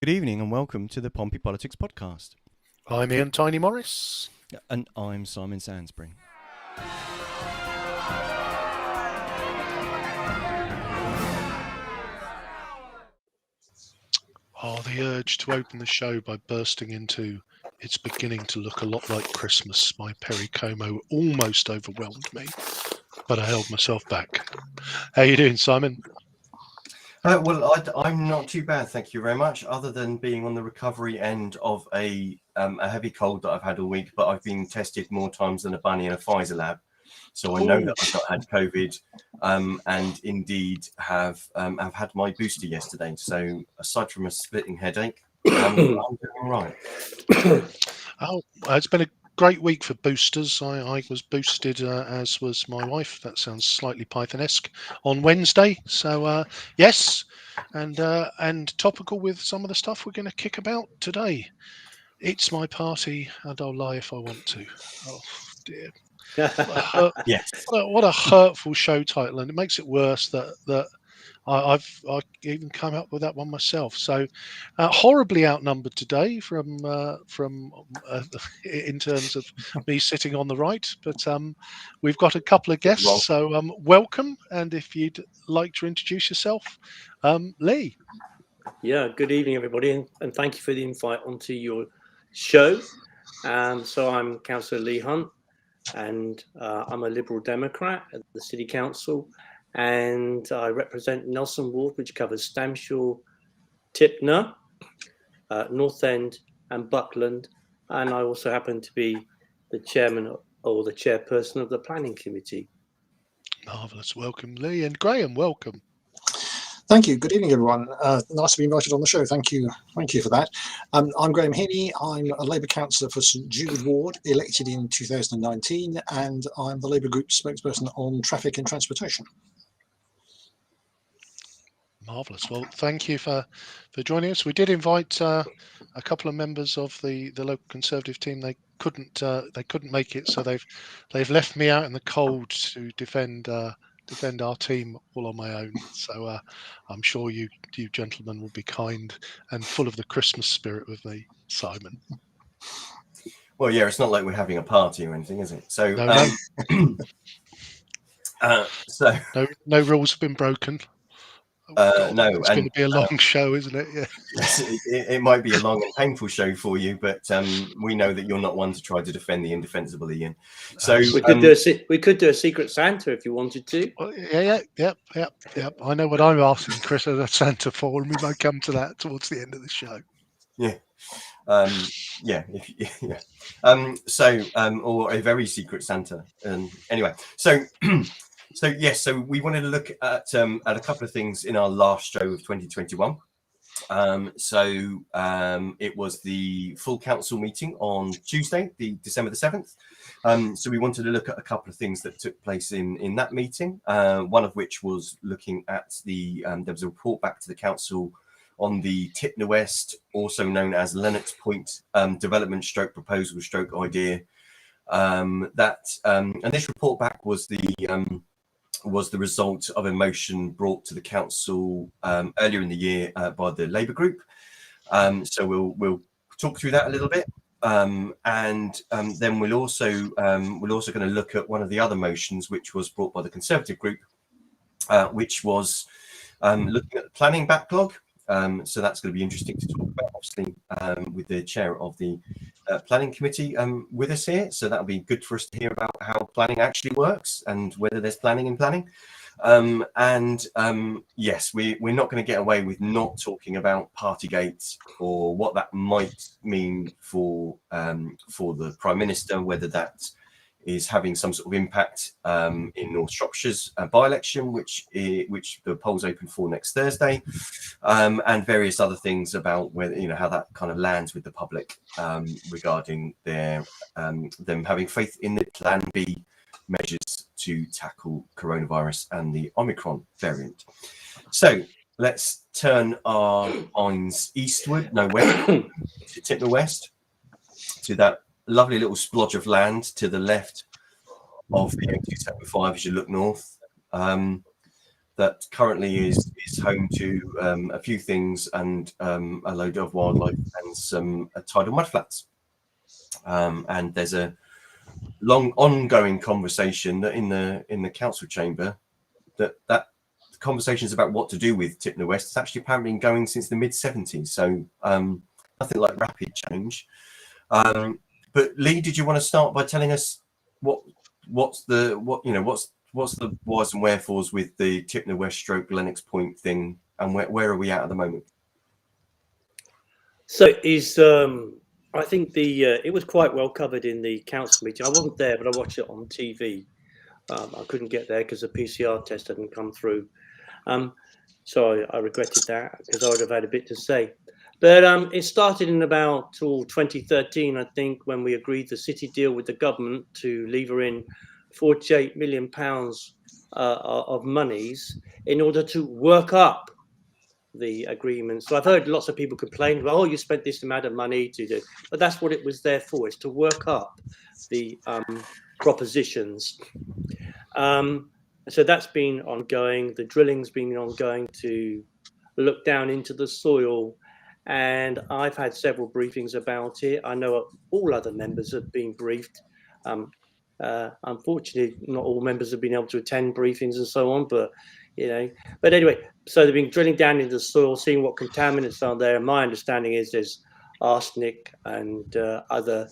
Good evening and welcome to the Pompey Politics Podcast. I'm Ian Tiny Morris. And I'm Simon Sainsbury. The urge to open the show by bursting into "It's beginning to look a lot like Christmas" by Perry Como almost overwhelmed me, but I held myself back. How you doing, Simon? I'm not too bad, thank you very much, other than being on the recovery end of a heavy cold that I've had all week, but I've been tested more times than a bunny in a Pfizer lab. So I know that I've not had COVID, and indeed have had my booster yesterday. So aside from a splitting headache, I'm doing all right. It's been a great week for boosters. I was boosted, as was my wife. That sounds slightly Python-esque, on Wednesday. So yes, and topical with some of the stuff we're going to kick about today. It's my party, and I'll lie if I want to. Oh dear. Yes. What a hurtful show title, and it makes it worse that I've even come up with that one myself. So horribly outnumbered today from in terms of me sitting on the right, but we've got a couple of guests, so welcome. And if you'd like to introduce yourself, Lee. Yeah, good evening, everybody, and thank you for the invite onto your show. So I'm Councillor Lee Hunt, and I'm a Liberal Democrat at the City Council, and I represent Nelson Ward, which covers Stamshaw, Tipner, North End and Buckland, and I also happen to be the chairman or the chairperson of the Planning Committee. Marvellous. Welcome, Lee. And Graham, welcome. Thank you. Good evening, everyone. Nice to be invited on the show. Thank you for that. I'm Graham Heaney. I'm a Labour councillor for St Jude Ward, elected in 2019, and I'm the Labour Group spokesperson on traffic and transportation. Marvellous. Well, thank you for joining us. We did invite a couple of members of the local Conservative team. They couldn't make it, so they've left me out in the cold to defend our team all on my own. So I'm sure you gentlemen will be kind and full of the Christmas spirit with me, Simon. Well, yeah, it's not like we're having a party or anything, is it? So no rules have been broken. No, it's going to be a long show, isn't it? Yeah. Yes, it might be a long and painful show for you, but we know that you're not one to try to defend the indefensible, Ian. So we could do a Secret Santa if you wanted to. Yep. I know what I'm asking Chris as a Santa for, and we might come to that towards the end of the show. Yeah. Or a very secret Santa. Anyway, so so we wanted to look at a couple of things in our last show of 2021. It was the full council meeting on Tuesday, December the 7th. So we wanted to look at a couple of things that took place in that meeting. One of which was looking at there was a report back to the council on the Tipner West, also known as Lennox Point, development stroke proposal stroke idea. And this report back was the result of a motion brought to the council earlier in the year by the Labour group. So we'll talk through that a little bit, and then we're also going to look at one of the other motions which was brought by the Conservative group, which was looking at the planning backlog. So that's going to be interesting to talk about, obviously, with the chair of the planning committee with us here. So that'll be good for us to hear about how planning actually works and whether there's planning in planning. Yes, we're not going to get away with not talking about Partygate or what that might mean for the Prime Minister, whether that is having some sort of impact in North Shropshire's by-election, which the polls open for next Thursday, and various other things about whether how that kind of lands with the public regarding them having faith in the Plan B measures to tackle coronavirus and the Omicron variant. So let's turn our minds west to Tipner West, to that lovely little splodge of land to the left of the A275 as you look north. The that currently is home to a few things and a load of wildlife and some tidal mudflats. And there's a long ongoing conversation that in the council chamber that conversations about what to do with Tipner West has actually apparently been going since the mid-70s. So nothing like rapid change. But Lee, did you want to start by telling us what's the whys and wherefores with the Tipner West stroke Lennox Point thing, and where are we at the moment? So I think it was quite well covered in the council meeting. I wasn't there, but I watched it on TV. I couldn't get there because the PCR test hadn't come through. So I regretted that, because I would have had a bit to say. But it started in about 2013, I think, when we agreed the city deal with the government to lever in £48 million of monies in order to work up the agreement. So I've heard lots of people complain, well, you spent this amount of money to do, but that's what it was there for, is to work up the propositions. So that's been ongoing. The drilling's been ongoing to look down into the soil, and I've had several briefings about it. I know all other members have been briefed. Unfortunately, not all members have been able to attend briefings and so on, but anyway, so they've been drilling down into the soil, seeing what contaminants are there. And my understanding is there's arsenic and other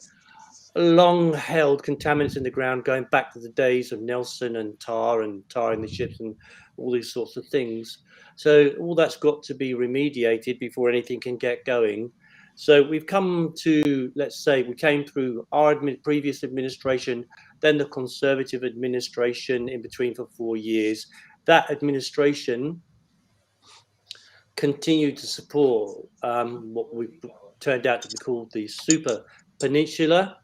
long-held contaminants in the ground, going back to the days of Nelson and tar in the ships and all these sorts of things. So all that's got to be remediated before anything can get going. So we've come to, let's say, we came through our previous administration, then the Conservative administration in between for 4 years. That administration continued to support what we turned out to be called the Super Peninsula.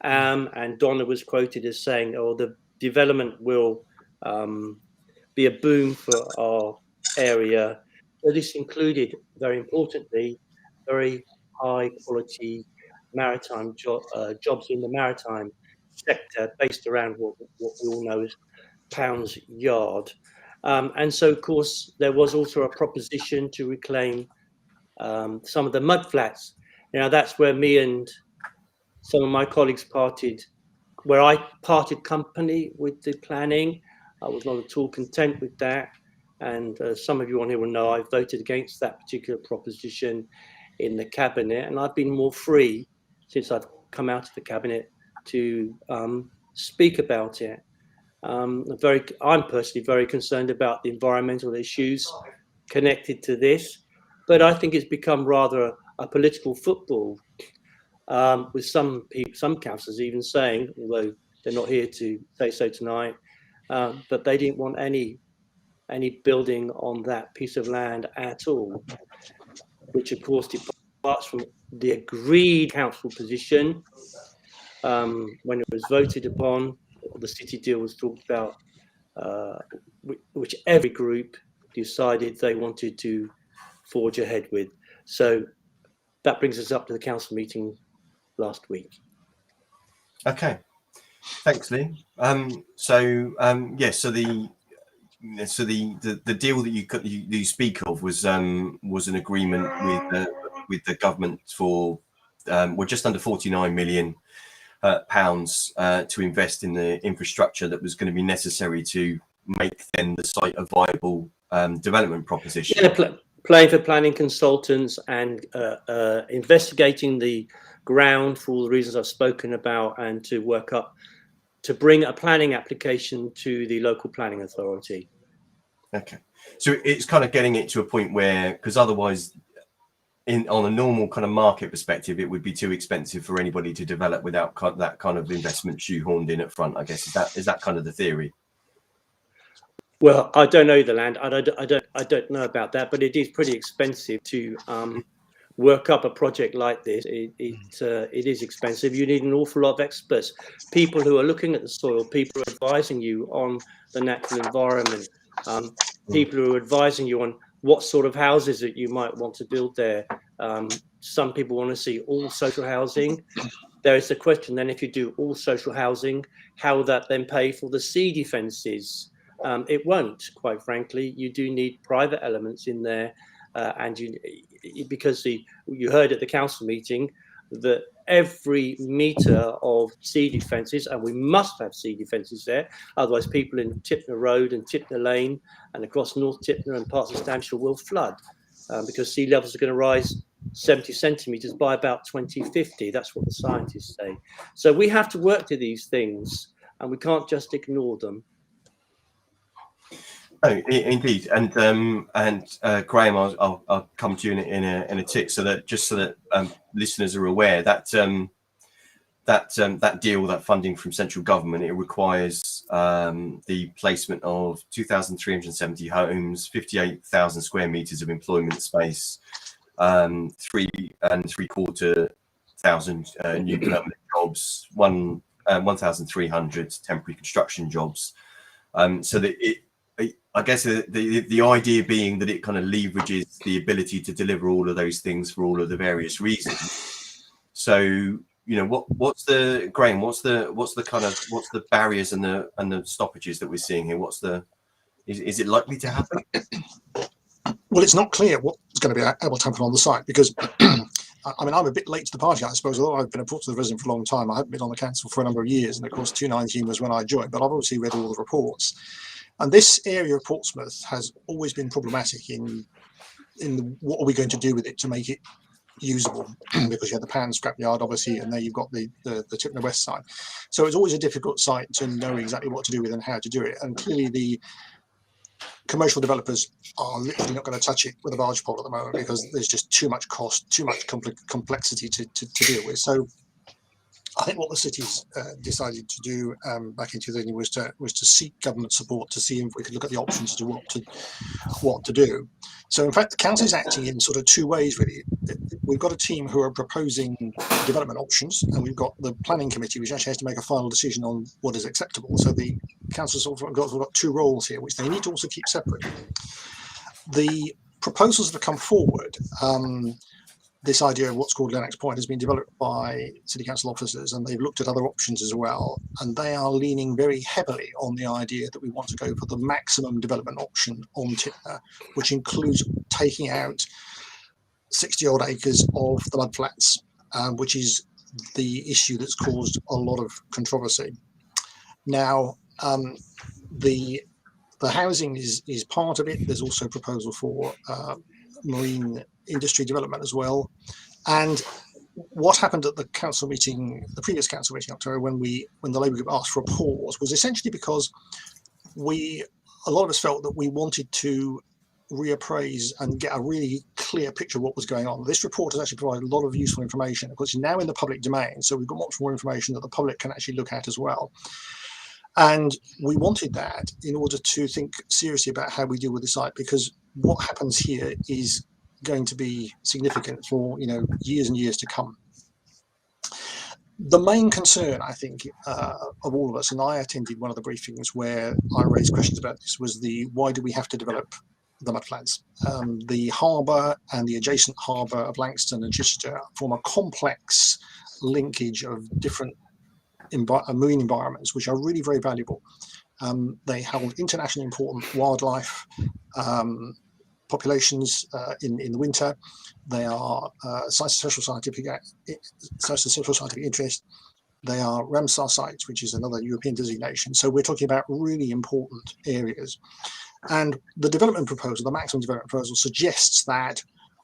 And Donna was quoted as saying, oh, the development will be a boom for our area. So this included, very importantly, very high quality maritime jobs in the maritime sector, based around what we all know as pounds yard. And so, of course, there was also a proposition to reclaim some of the mudflats. That's where me and some of my colleagues where I parted company with the planning. I was not at all content with that. And some of you on here will know I voted against that particular proposition in the cabinet. And I've been more free since I've come out of the cabinet to speak about it. I'm personally very concerned about the environmental issues connected to this, but I think it's become rather a political football, with some councillors even saying, although they're not here to say so tonight, that they didn't want any building on that piece of land at all, which of course departs from the agreed council position when it was voted upon. The city deal was talked about, which every group decided they wanted to forge ahead with. So that brings us up to the council meeting last week. Okay, thanks, Lee. So the deal that you speak of was an agreement with the government for just under £49 million to invest in the infrastructure that was going to be necessary to make then the site a viable development proposition. Yeah, playing for planning consultants and investigating the ground for all the reasons I've spoken about, and to work up to bring a planning application to the local planning authority. Okay, so it's kind of getting it to a point where, because otherwise, on a normal kind of market perspective, it would be too expensive for anybody to develop without that kind of investment shoehorned in at front. I guess is that kind of the theory. Well, I don't know the land. I don't know about that, but it is pretty expensive to work up a project like this. It is expensive. You need an awful lot of experts, people who are looking at the soil, people who are advising you on the natural environment, people who are advising you on what sort of houses that you might want to build there. Some people want to see all social housing. There is a question then, if you do all social housing, how will that then pay for the sea defences It won't, quite frankly. You do need private elements in there, and because you heard at the council meeting that every metre of seeded fences, and we must have seeded fences there, otherwise people in Tipner Road and Tipner Lane and across North Tipner and parts of Stamshire will flood, because sea levels are going to rise 70 centimetres by about 2050. That's what the scientists say. So we have to work to these things, and we can't just ignore them. Oh, indeed, and Graham, I'll come to you in a tick, so that listeners are aware that that deal, that funding from central government, it requires the placement of 2,370 homes, 58,000 square meters of employment space, 3,750 new permanent jobs, 1,300 temporary construction jobs. So that I guess the idea being that it kind of leverages the ability to deliver all of those things for all of the various reasons. So, what's the barriers and the stoppages that we're seeing here? Is it likely to happen? Well, it's not clear what's going to be able to happen on the site, because I mean, I'm a bit late to the party, I suppose. Although I've been a Portsmouth resident for a long time, I haven't been on the council for a number of years, and of course 2019 was when I joined, but I've obviously read all the reports. And this area of Portsmouth has always been problematic in what are we going to do with it to make it usable, because you have the Pan scrapyard, obviously, and there you've got the Tipner West side. So it's always a difficult site to know exactly what to do with and how to do it. And clearly the commercial developers are literally not going to touch it with a barge pole at the moment, because there's just too much cost, too much complexity to deal with. So I think what the city's decided to do back in 2000 was to seek government support to see if we could look at the options to what to do. So in fact, the council is acting in sort of two ways, really. We've got a team who are proposing development options, and we've got the planning committee, which actually has to make a final decision on what is acceptable. So the council's sort of got two roles here, which they need to also keep separate. The proposals that have come forward, this idea of what's called Lennox Point, has been developed by city council officers, and they've looked at other options as well. And they are leaning very heavily on the idea that we want to go for the maximum development option on Tipner, which includes taking out 60 odd acres of the mudflats, which is the issue that's caused a lot of controversy. Now, the housing is part of it. There's also a proposal for marine industry development as well. And what happened at the council meeting, the previous council meeting in October, when the Labour group asked for a pause, was essentially because a lot of us felt that we wanted to reappraise and get a really clear picture of what was going on. This report has actually provided a lot of useful information. Of course, it's now in the public domain, so we've got much more information that the public can actually look at as well. And we wanted that in order to think seriously about how we deal with the site, because what happens here is going to be significant for years and years to come. The main concern, I think, of all of us, and I attended one of the briefings where I raised questions about this, was why do we have to develop the mudflats? The harbour and the adjacent harbour of Langston and Chichester form a complex linkage of different marine environments, which are really very valuable. They hold internationally important wildlife populations in the winter. They are sites of social scientific interest. They are Ramsar sites, which is another European designation. So we're talking about really important areas. And the development proposal, the maximum development proposal, suggests that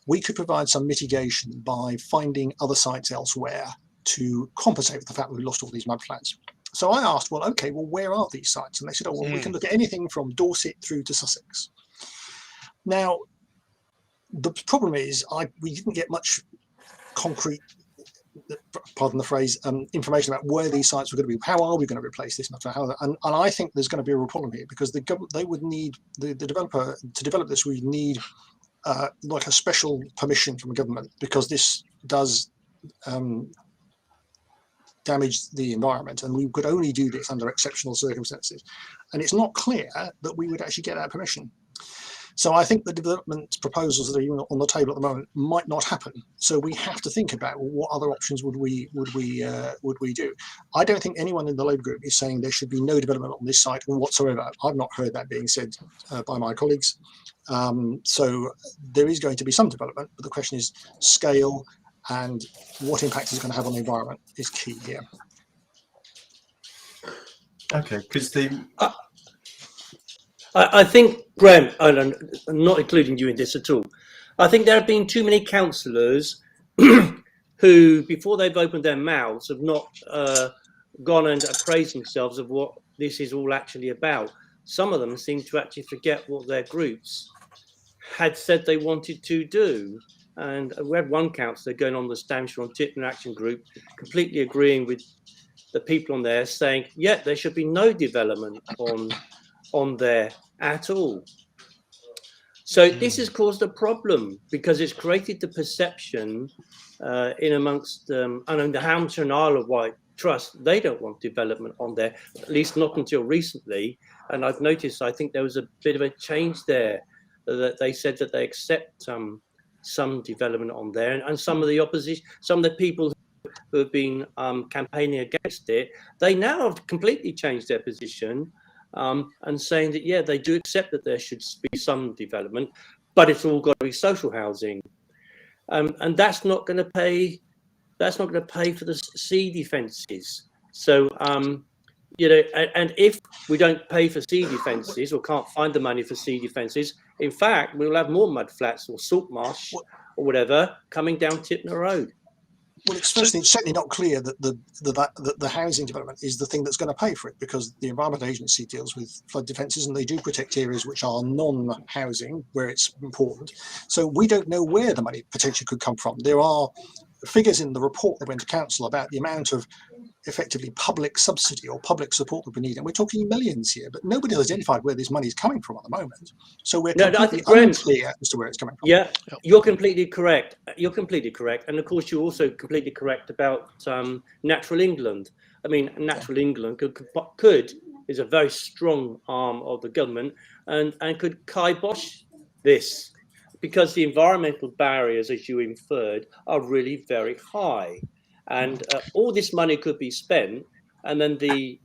we could provide some mitigation by finding other sites elsewhere to compensate for the fact that we lost all these mudflats. So I asked, well, where are these sites? And they said, oh, well, we can look at anything from Dorset through to Sussex. Now, the problem is we didn't get much concrete, pardon the phrase, information about where these sites were going to be. How are we going to replace this? And I think there's going to be a real problem here, because they would need, the developer, to develop this, we need like a special permission from the government, because this does damage the environment, and we could only do this under exceptional circumstances. And it's not clear that we would actually get that permission. So I think the development proposals that are even on the table at the moment might not happen. So we have to think about what other options would we do. I don't think anyone in the Labour group is saying there should be no development on this site whatsoever. I've not heard that being said by my colleagues. So there is going to be some development, but the question is scale and what impact is going to have on the environment is key here. Okay, because the I think, Graham, and I'm not including you in this at all, I think there have been too many councillors who, before they've opened their mouths, have not gone and appraised themselves of what this is all actually about. Some of them seem to actually forget what their groups had said they wanted to do. And we had one councillor going on the Stamford on Tipner Action Group, completely agreeing with the people on there, saying, yeah, there should be no development on there at all. So this has caused a problem because it's created the perception in amongst, I know the Hampshire and Isle of Wight Trust, they don't want development on there, at least not until recently. And I've noticed, I think there was a bit of a change there, that they said that they accept some development on there, and some of the opposition, some of the people who have been campaigning against it, they now have completely changed their position and saying that, yeah, they do accept that there should be some development, but it's all got to be social housing. And that's not going to pay. That's not going to pay for the sea defences. So, you know, and if we don't pay for sea defences or can't find the money for sea defences, in fact, we'll have more mud flats or salt marsh or whatever coming down Tipner Road. Well, it's certainly not clear that the housing development is the thing that's going to pay for it, because the Environment Agency deals with flood defences and they do protect areas which are non-housing where it's important. So we don't know where the money potentially could come from. There are figures in the report that went to council about the amount of effectively public subsidy or public support that we need, and we're talking millions here, but nobody has identified where this money is coming from at the moment. So we're completely unclear as to where it's coming from. Yeah, you're completely correct. You're completely correct, and of course you're also completely correct about Natural England. I mean, Natural England could is a very strong arm of the government and could kibosh this, because the environmental barriers, as you inferred, are really very high. And all this money could be spent, and then the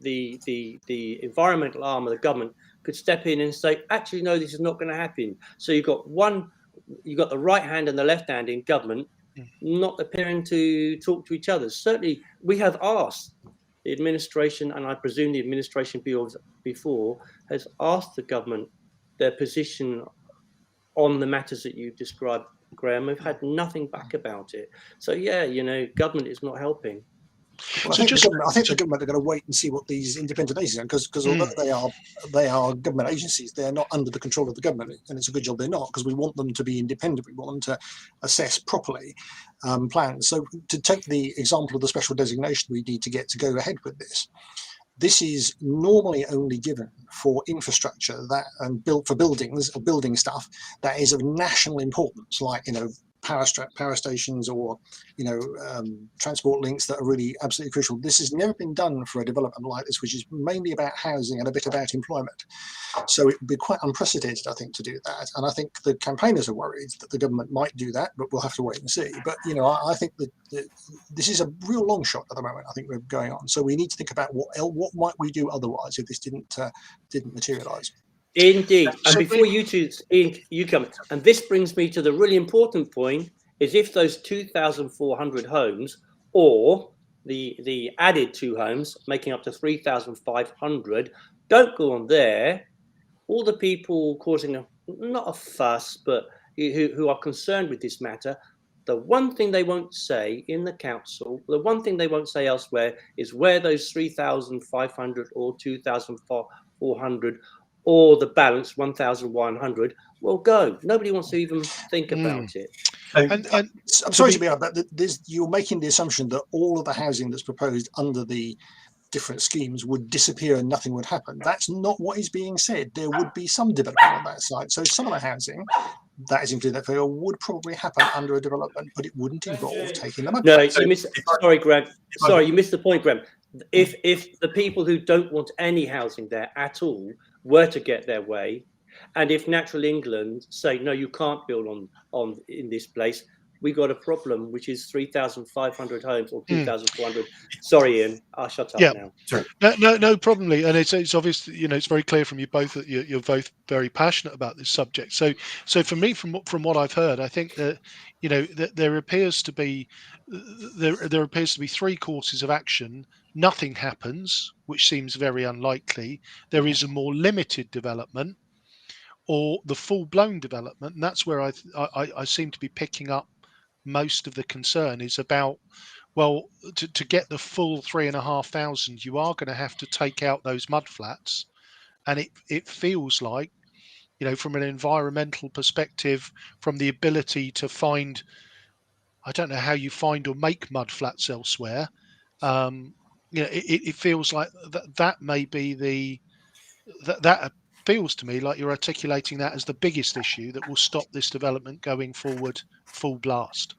environmental arm of the government could step in and say, actually, no, this is not going to happen. So you've got the right hand and the left hand in government not appearing to talk to each other. Certainly, we have asked the administration, and I presume the administration before has asked the government their position on the matters that you described, Graham. We've had nothing back about it. So yeah, you know, government is not helping. Well, I think the government are going to wait and see what these independent agencies are, because although they are government agencies, they are not under the control of the government, and it's a good job they're not, because we want them to be independent. We want them to assess properly plans. So to take the example of the special designation we need to get to go ahead with this, this is normally only given for infrastructure that and built for buildings or building stuff that is of national importance, like, you know, power stations or, you know, transport links that are really absolutely crucial. This has never been done for a development like this, which is mainly about housing and a bit about employment. So it would be quite unprecedented, I think, to do that. And I think the campaigners are worried that the government might do that, but we'll have to wait and see. But, you know, I think that this is a real long shot at the moment. I think we're going on. So we need to think about what might we do otherwise if this didn't materialise. Indeed. And before you come, and this brings me to the really important point, is if those 2,400 homes or the added 2 homes making up to 3,500 don't go on there, all the people causing not a fuss, but who are concerned with this matter, the one thing they won't say in the council, the one thing they won't say elsewhere, is where those 3,500 or 2,400 or the balance 1,100 will go. Nobody wants to even think about it. And I'm sorry to be out, but you're making the assumption that all of the housing that's proposed under the different schemes would disappear and nothing would happen. That's not what is being said. There would be some development on that site. So some of the housing that is included in that figure would probably happen under a development, but it wouldn't involve taking them up. No, you missed. Sorry, Graham. Sorry, you missed the point, Graham. If the people who don't want any housing there at all were to get their way, And if Natural England say, no, you can't build on in this place, we got a problem, which is 3,500 homes or 2,400. Sorry, Ian, I'll shut up now. Sorry. No problem, Lee. And it's obvious, it's very clear from you both that you're both very passionate about this subject. So for me, from what I've heard, I think that that there appears to be three courses of action. Nothing happens, which seems very unlikely. There is a more limited development, or the full-blown development, and that's where I seem to be picking up most of the concern is about. Well, to get the full 3,500, you are going to have to take out those mud flats, and it feels like, from an environmental perspective, from the ability to find, I don't know how you find or make mud flats elsewhere. It feels like that may be that feels to me like you're articulating that as the biggest issue that will stop this development going forward full blast.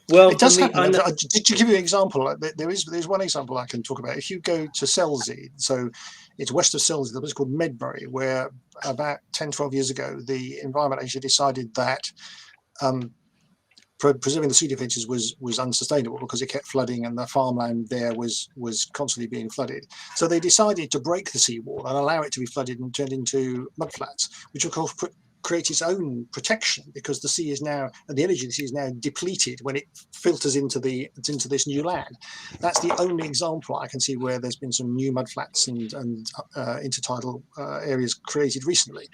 Well, it does happen. Did you give you an example? There's one example I can talk about. If you go to Selsey, so it's west of Selsey, there was called Medbury, where about 10, 12 years ago, the Environment Agency decided that preserving the sea defences was unsustainable because it kept flooding and the farmland there was constantly being flooded. So they decided to break the seawall and allow it to be flooded and turned into mudflats, which of course create its own protection because the sea is now, the energy of the sea is now depleted when it filters into this new land. That's the only example I can see where there's been some new mudflats and intertidal areas created recently.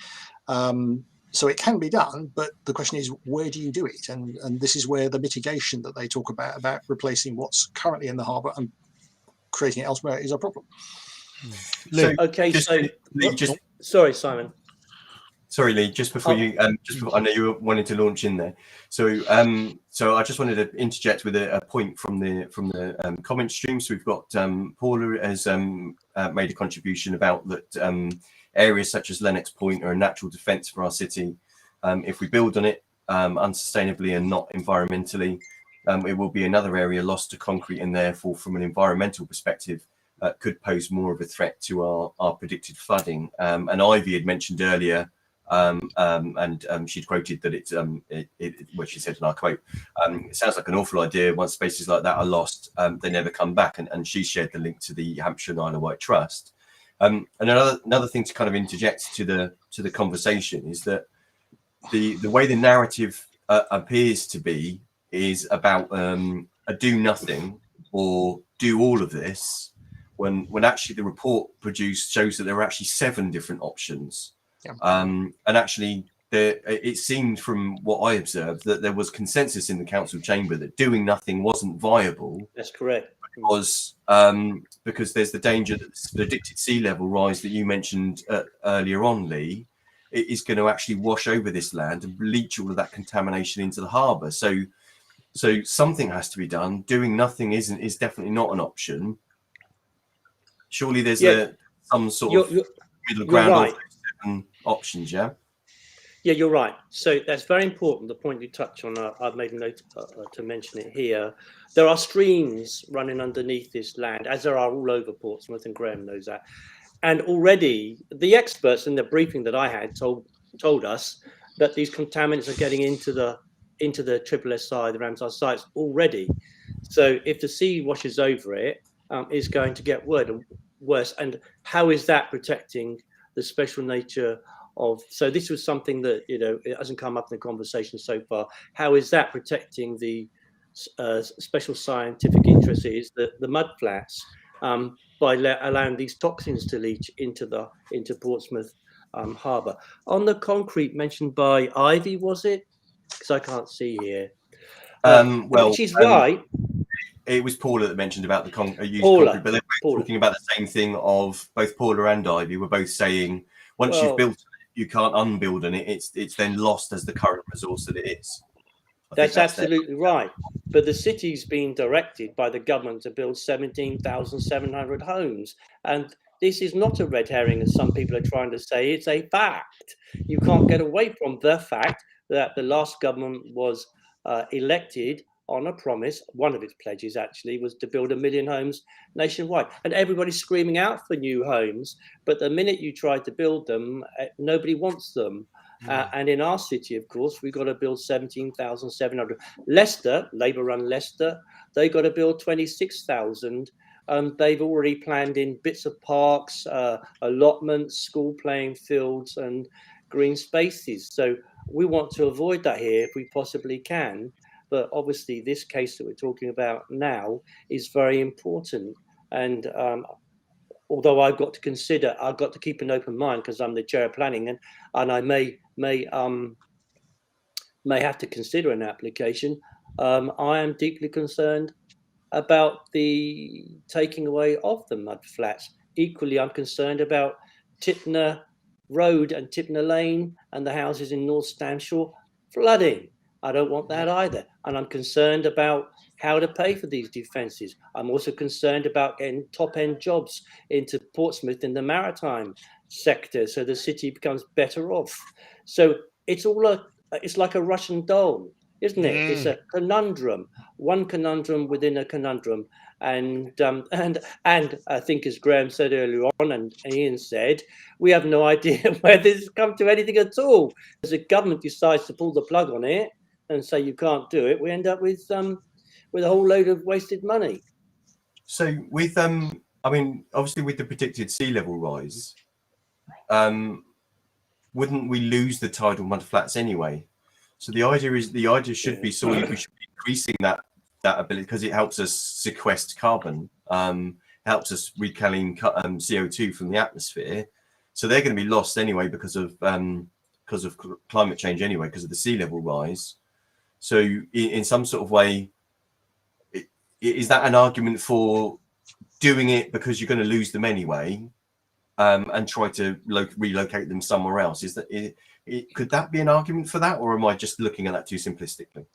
So it can be done, but the question is, where do you do it? And this is where the mitigation that they talk about replacing what's currently in the harbour and creating it elsewhere is a problem. Sorry, Simon. Sorry, Lee. Just before I know you were wanting to launch in there. So I just wanted to interject with a point from the comment stream. So we've got Paula has made a contribution about that areas such as Lennox Point are a natural defence for our city. If we build on it unsustainably and not environmentally, it will be another area lost to concrete, and therefore, from an environmental perspective, could pose more of a threat to our predicted flooding. And Ivy had mentioned earlier. And she'd quoted that where she said, and I quote, it sounds like an awful idea. Once spaces like that are lost, they never come back. And she shared the link to the Hampshire and Isle of Wight Trust. And another thing to kind of interject to the conversation is that the way the narrative appears to be is about a do nothing or do all of this, when actually the report produced shows that there are actually 7 different options. Yeah. And actually, it seemed from what I observed that there was consensus in the council chamber that doing nothing wasn't viable. That's correct. Because there's the danger that the predicted sea level rise that you mentioned earlier on, Lee, it is going to actually wash over this land and leach all of that contamination into the harbour. So something has to be done. Doing nothing is definitely not an option. Surely there's some sort of middle ground. Right. Options, yeah, you're right. So that's very important. The point you touch on, I've made a note to mention it here. There are streams running underneath this land, as there are all over Portsmouth, and Graham knows that. And already the experts in the briefing that I had told us that these contaminants are getting into the SSSI, the Ramsar sites already. So if the sea washes over it, it's going to get worse. And how is that protecting the special nature of? So this was something that it hasn't come up in the conversation so far. How is that protecting the special scientific interest is the mud flats by allowing these toxins to leach into Portsmouth harbour? On the concrete mentioned by Ivy, was it? Because I can't see here. She's right. It was Paula that mentioned about the concrete, but they were talking about the same thing. Of both Paula and Ivy were both saying once you've built it, you can't unbuild on it. It's then lost as the current resource that it is. That's absolutely right. But the city's been directed by the government to build 17,700 homes, and this is not a red herring, as some people are trying to say. It's a fact. You can't get away from the fact that the last government was elected on a promise. One of its pledges actually was to build 1 million homes nationwide, and everybody's screaming out for new homes. But the minute you try to build them, nobody wants them. And in our city, of course, we've got to build 17,700. Leicester, Labour-run Leicester, they got to build 26,000. They've already planned in bits of parks, allotments, school playing fields, and green spaces. So we want to avoid that here if we possibly can. But obviously, this case that we're talking about now is very important. And although I've got to keep an open mind because I'm the chair of planning, and I may have to consider an application. I am deeply concerned about the taking away of the mud flats. Equally, I'm concerned about Tipner Road and Tipner Lane and the houses in North Stamshire flooding. I don't want that either. And I'm concerned about how to pay for these defences. I'm also concerned about getting top-end jobs into Portsmouth in the maritime sector so the city becomes better off. So it's like a Russian doll, isn't it? It's a conundrum, one conundrum within a conundrum. And I think, as Graham said earlier on, and Ian said, we have no idea whether this has come to anything at all. As the government decides to pull the plug on it and say you can't do it, we end up with a whole load of wasted money. So with obviously with the predicted sea level rise, wouldn't we lose the tidal mud flats anyway? So the idea should be we should be increasing that ability because it helps us sequester carbon, helps us reclaim CO2 from the atmosphere. So they're going to be lost anyway because of climate change anyway, because of the sea level rise. So in some sort of way, is that an argument for doing it because you're going to lose them anyway, and try to relocate them somewhere else? Could that be an argument for that, or am I just looking at that too simplistically?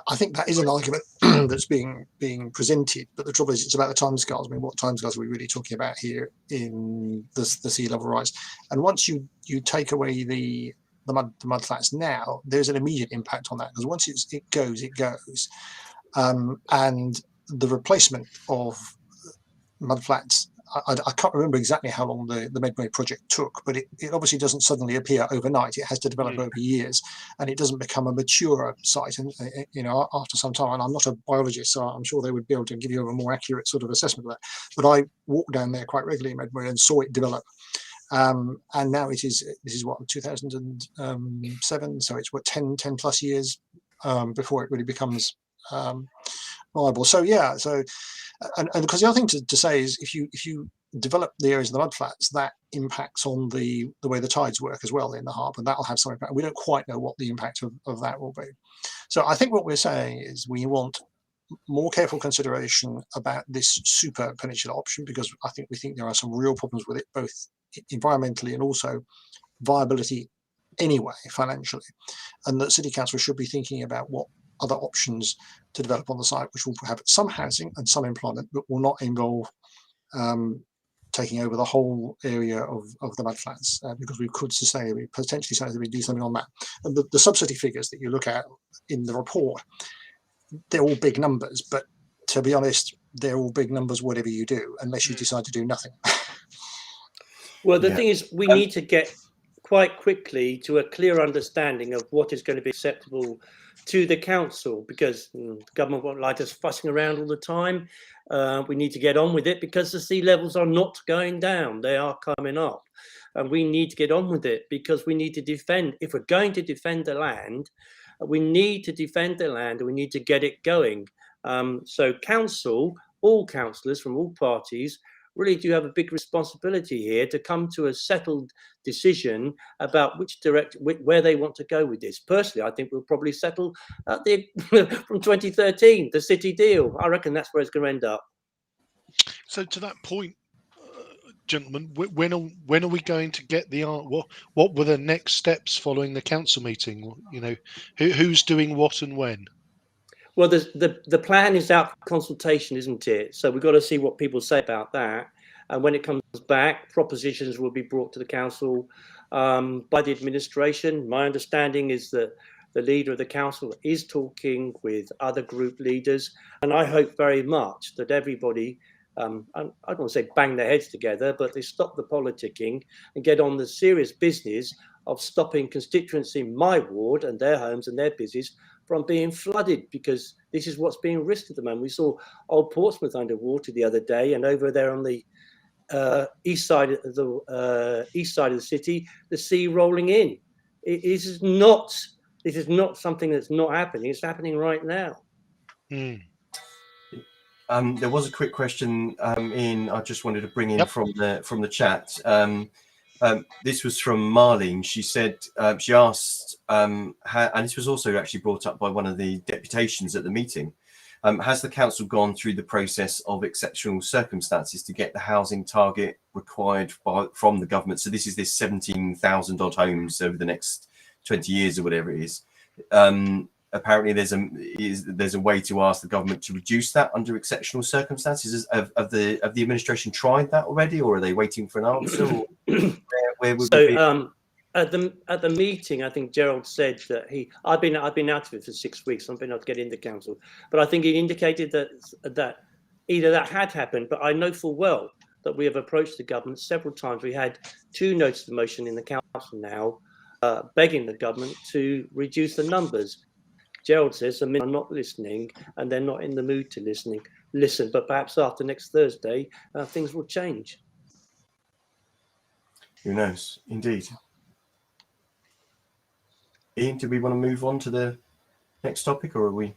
I think that is an argument that's being presented, but the trouble is it's about the timescales. I mean, what timescales are we really talking about here in the sea level rise? And once you take away the mud flats now, there's an immediate impact on that, because once it goes. And the replacement of mud flats, I can't remember exactly how long the Medway project took, but it obviously doesn't suddenly appear overnight. It has to develop over years, and it doesn't become a mature site, and after some time. And I'm not a biologist, so I'm sure they would be able to give you a more accurate sort of assessment of that. But I walked down there quite regularly in Medway and saw it develop. And now this is what, 2007, so it's what 10 plus years before it really becomes viable. So yeah, and because the other thing to say is if you develop the areas of the mud flats, that impacts on the way the tides work as well in the harbour, and that'll have some impact. We don't quite know what the impact of that will be. So I think what we're saying is we want more careful consideration about this super peninsula option, because we think there are some real problems with it, both environmentally and also viability anyway, financially, and that City Council should be thinking about what other options to develop on the site, which will have some housing and some employment, but will not involve taking over the whole area of the mud flats, because we could potentially say that we do something on that. And the subsidy figures that you look at in the report, they're all big numbers, but to be honest, they're all big numbers whatever you do, unless you decide to do nothing. Well, the thing is, we need to get quite quickly to a clear understanding of what is going to be acceptable to the council, because the government won't like us fussing around all the time. We need to get on with it because the sea levels are not going down, they are coming up, and we need to get on with it because we need to defend. If we're going to defend the land, we need to defend the land and we need to get it going. So council, all councillors from all parties, really do have a big responsibility here to come to a settled decision about where they want to go with this. Personally, I think we'll probably settle at from 2013, the city deal. I reckon that's where it's going to end up. So to that point, gentlemen, when are we going to get the what were the next steps following the council meeting? Who's doing what and when? Well, the plan is out for consultation, isn't it? So we've got to see what people say about that. And when it comes back, propositions will be brought to the council by the administration. My understanding is that the leader of the council is talking with other group leaders, and I hope very much that everybody, I don't want to say bang their heads together, but they stop the politicking and get on the serious business of stopping constituents in my ward and their homes and their business from being flooded, because this is what's being risked at the moment. We saw Old Portsmouth underwater the other day, and over there on the east side of the city, the sea rolling in. This is not something that's not happening. It's happening right now. Mm. There was a quick question I just wanted to bring in Yep. from the chat. This was from Marlene. She said she asked, and this was also actually brought up by one of the deputations at the meeting. Has the council gone through the process of exceptional circumstances to get the housing target required from the government? So this 17,000 odd homes over the next 20 years or whatever it is. Apparently there's a way to ask the government to reduce that under exceptional circumstances. Have the administration tried that already, or are they waiting for an answer? Or where would we be? At the meeting, I think Gerald said that I've been out of it for 6 weeks. I've been able to get into council, but I think he indicated that either that had happened, but I know full well that we have approached the government several times. We had 2 notices of motion in the council now, begging the government to reduce the numbers. Gerald says the men are not listening, and they're not in the mood to listen. But perhaps after next Thursday, things will change. Who knows? Indeed. Ian, do we want to move on to the next topic, or are we?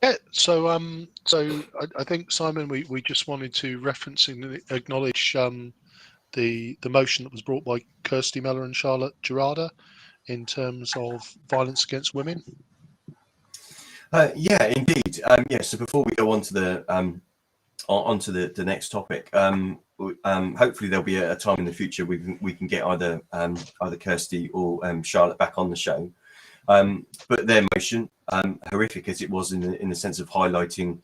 Yeah. So I think, Simon, we just wanted to reference and acknowledge the motion that was brought by Kirsty Mellor and Charlotte Gerarda in terms of violence against women. Yeah, indeed. So before we go on to the next topic, hopefully there'll be a time in the future we can get either Kirsty or Charlotte back on the show. But their motion, horrific as it was in the sense of highlighting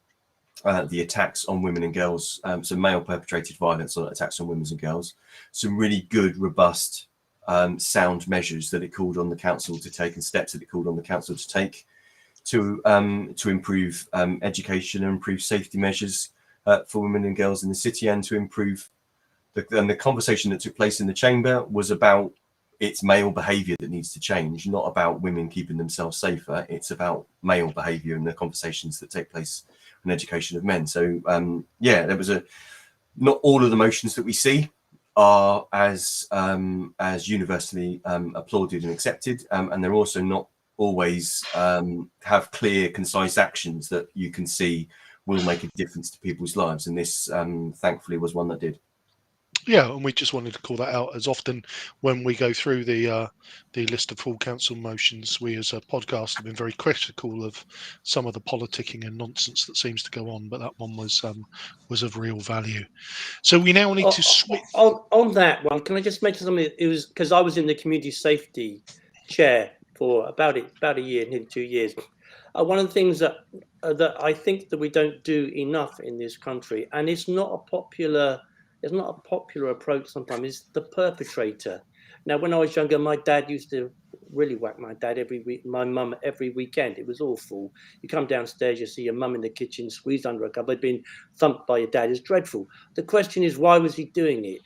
the attacks on women and girls, so male perpetrated violence or attacks on women and girls, some really good, robust, sound measures that it called on the council to take, and steps that it called on the council to take to improve education and improve safety measures for women and girls in the city, and to improve the conversation that took place in the chamber was about it's male behaviour that needs to change, not about women keeping themselves safer. It's about male behaviour and the conversations that take place in education of men. So there was not all of the motions that we see are as universally applauded and accepted, and they're also not always have clear, concise actions that you can see will make a difference to people's lives. And this, thankfully, was one that did. Yeah, and we just wanted to call that out. As often when we go through the list of full council motions, we as a podcast have been very critical of some of the politicking and nonsense that seems to go on, but that one was of real value. So we now need to switch on that one. Can I just mention something? It was because I was in the community safety chair for about a year, nearly 2 years. One of the things that I think that we don't do enough in this country, and it's not a popular approach sometimes, is the perpetrator. Now, when I was younger, my dad used to really whack my dad my mum every weekend. It was awful. You come downstairs, you see your mum in the kitchen, squeezed under a cupboard, being thumped by your dad. Is dreadful. The question is, why was he doing it?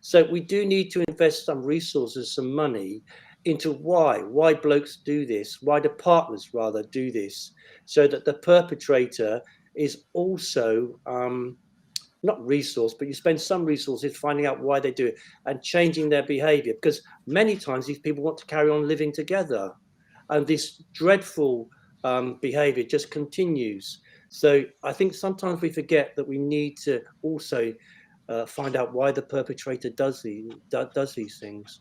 So we do need to invest some resources, some money into why blokes do this, why the partners rather do this, so that the perpetrator is also not resource, but you spend some resources finding out why they do it and changing their behavior, because many times these people want to carry on living together, and this dreadful behavior just continues. So I think sometimes we forget that we need to also find out why the perpetrator does these things.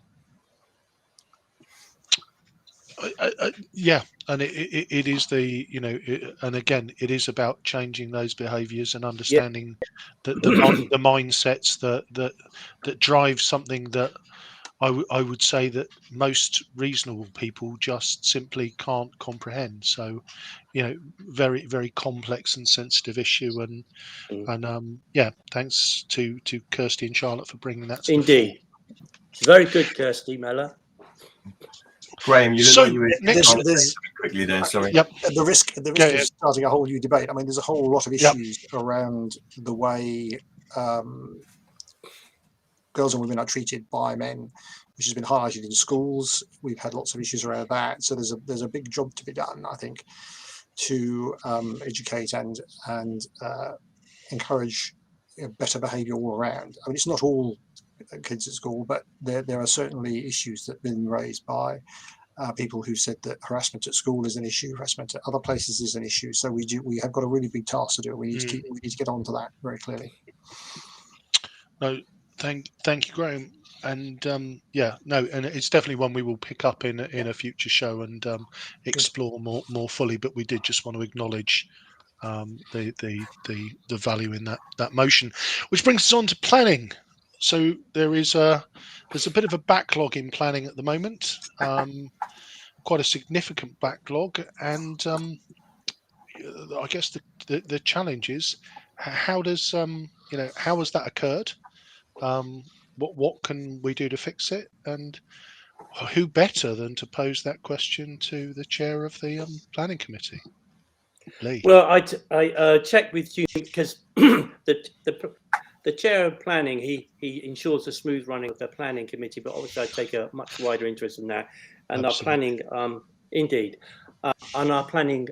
Yeah, and it is and again, it is about changing those behaviours and understanding the mindsets that drive something that I would say that most reasonable people just simply can't comprehend. So, very, very complex and sensitive issue, and thanks to Kirsty and Charlotte for bringing that to the fore. Indeed, very good, Kirsty Mellor. Graham, you look So, like you were next- trying to say there's- something quickly there. Sorry. Yep. At the risk Yeah, of starting a whole new debate, I mean, there's a whole lot of Yep. issues around the way girls and women are treated by men, which has been highlighted in schools. We've had lots of issues around that. So there's a big job to be done, I think, to educate and encourage better behaviour all around. I mean, it's not all kids at school, but there are certainly issues that have been raised by people who said that harassment at school is an issue, harassment at other places is an issue. So we have got a really big task to do. We need to get on to that very clearly. No, thank you, Graham. And and it's definitely one we will pick up in a future show and explore more fully. But we did just want to acknowledge the value in that motion, which brings us on to planning. So there's a bit of a backlog in planning at the moment, quite a significant backlog, and I guess the challenge is how does how has that occurred? What can we do to fix it? And who better than to pose that question to the chair of the planning committee, Lee? Well, I checked with you because the chair of planning, he ensures the smooth running of the planning committee, but obviously I take a much wider interest in that. And Absolutely. our planning, indeed, and our planning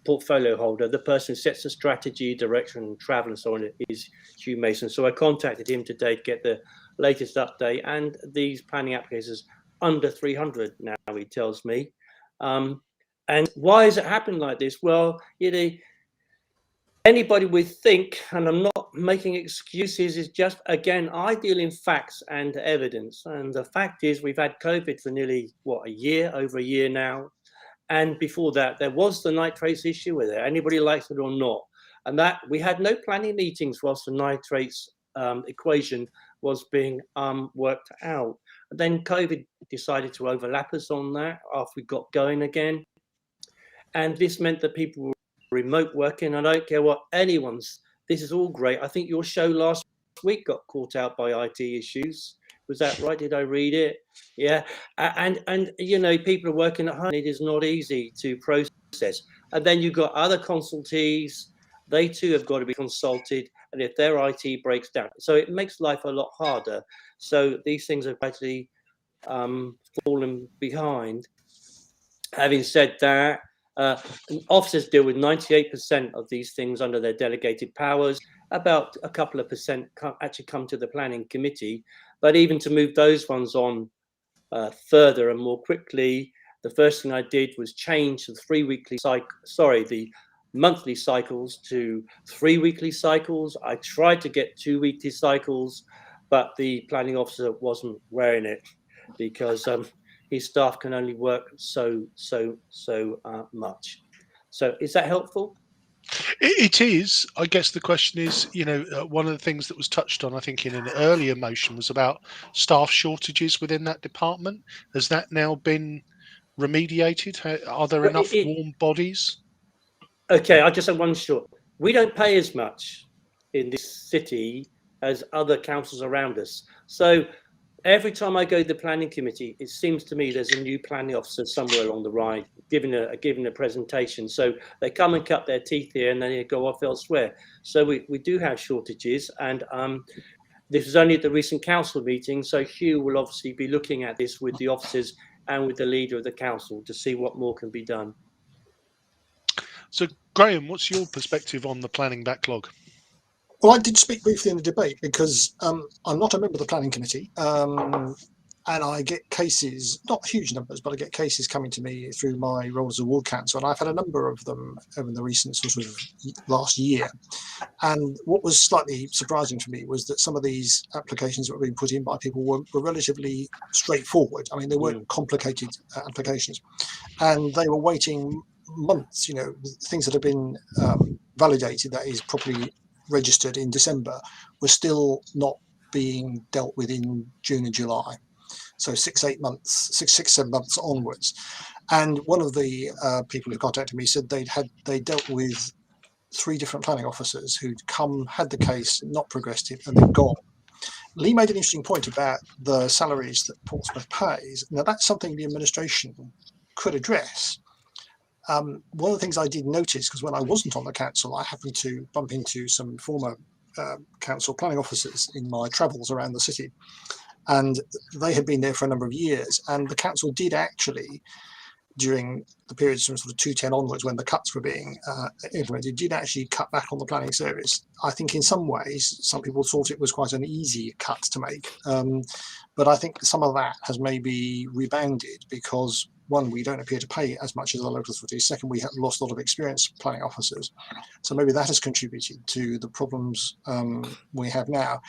portfolio holder, the person who sets the strategy, direction, travel, and so on, is Hugh Mason. So I contacted him today to get the latest update, and these planning applications under 300 now, he tells me. And why has it happened like this? Well, anybody would think, and I'm not making excuses, is just, again, I deal in facts and evidence. And the fact is we've had COVID for nearly, over a year now. And before that, there was the nitrates issue, whether anybody likes it or not. And that we had no planning meetings whilst the nitrates equation was being worked out. And then COVID decided to overlap us on that after we got going again. And this meant that people were remote working. I don't care what this is all great. I think your show last week got caught out by IT issues. Was that right? Did I read it? Yeah. And people are working at home. It is not easy to process. And then you've got other consultees. They too have got to be consulted. And if their IT breaks down, so it makes life a lot harder. So these things are gradually fallen behind. Having said that, officers deal with 98% of these things under their delegated powers. About a couple of percent actually come to the planning committee. But even to move those ones on further and more quickly, the first thing I did was change the monthly cycles to 3 weekly cycles. I tried to get 2 weekly cycles, but the planning officer wasn't wearing it because his staff can only work so much. So is that helpful? It is. I guess the question is, one of the things that was touched on, I think, in an earlier motion was about staff shortages within that department. Has that now been remediated? Are there enough warm bodies? Okay, I just have one short. We don't pay as much in this city as other councils around us. So every time I go to the planning committee, it seems to me there's a new planning officer somewhere along the ride giving a presentation. So they come and cut their teeth here and then they go off elsewhere. So we do have shortages, and this was only at the recent council meeting. So Hugh will obviously be looking at this with the officers and with the leader of the council to see what more can be done. So Graham, what's your perspective on the planning backlog? Well, I did speak briefly in the debate because I'm not a member of the planning committee, and I get cases, not huge numbers, but I get cases coming to me through my role as a ward councillor, and I've had a number of them over the recent sort of last year. And what was slightly surprising for me was that some of these applications that were being put in by people were relatively straightforward. I mean, they weren't complicated applications, and they were waiting months, things that have been validated, that is properly registered in December, were still not being dealt with in June and July. So 7 months onwards. And one of the people who contacted me said they dealt with 3 different planning officers who'd come, had the case, not progressed it, and then gone. Lee made an interesting point about the salaries that Portsmouth pays. Now, that's something the administration could address. One of the things I did notice, because when I wasn't on the council, I happened to bump into some former council planning officers in my travels around the city, and they had been there for a number of years. And the council did actually, during the periods from sort of 2010 onwards, when the cuts were being implemented, did actually cut back on the planning service. I think in some ways, some people thought it was quite an easy cut to make. But I think some of that has maybe rebounded because, one, we don't appear to pay as much as the local authorities. Second, we have lost a lot of experienced planning officers. So maybe that has contributed to the problems we have now.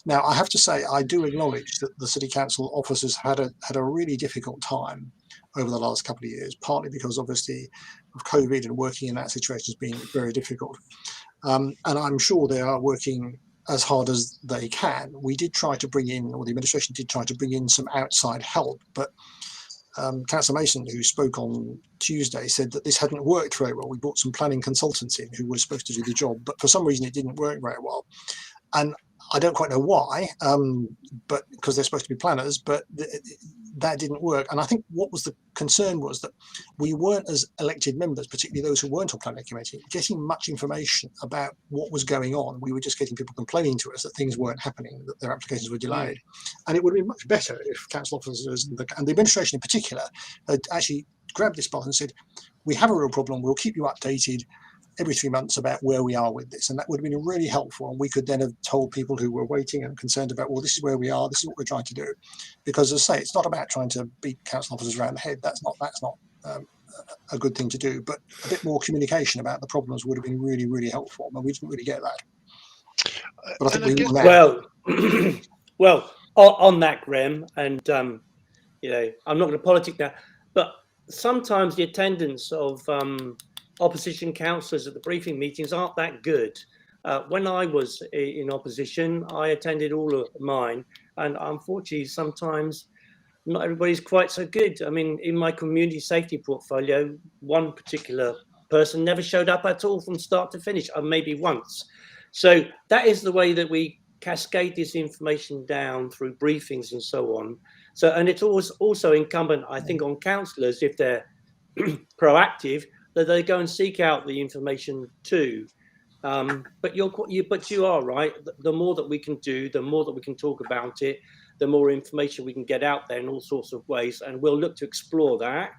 Now, I have to say, I do acknowledge that the City Council officers had a really difficult time over the last couple of years, partly because obviously of COVID and working in that situation has been very difficult. And I'm sure they are working as hard as they can. We did try to bring in, or the administration did try to bring in some outside help, but Councillor Mason, who spoke on Tuesday, said that this hadn't worked very well. We brought some planning consultants in who were supposed to do the job, but for some reason it didn't work very well. And I don't quite know why, but because they're supposed to be planners, but that didn't work. And I think what was the concern was that we weren't, as elected members, particularly those who weren't on planning committee, getting much information about what was going on. We were just getting people complaining to us that things weren't happening, that their applications were delayed. And it would have been much better if council officers and the administration in particular had actually grabbed this ball and said, we have a real problem, we'll keep you updated every 3 months about where we are with this. And that would have been really helpful. And we could then have told people who were waiting and concerned about, well, this is where we are, this is what we're trying to do. Because as I say, it's not about trying to beat council officers around the head. That's not a good thing to do. But a bit more communication about the problems would have been really, really helpful. And we didn't really get that. But I think we will now. Well, on that, Graham, and you know, I'm not going to politic now, but sometimes the attendance of opposition councillors at the briefing meetings aren't that good. When I was in opposition, I attended all of mine, and unfortunately, sometimes not everybody's quite so good. I mean, in my community safety portfolio, one particular person never showed up at all from start to finish, or maybe once. So that is the way that we cascade this information down through briefings and so on. So, and it's also incumbent, I think, on councillors, if they're proactive, that they go and seek out the information too. But you are right. The more that we can do, the more that we can talk about it, the more information we can get out there in all sorts of ways. And we'll look to explore that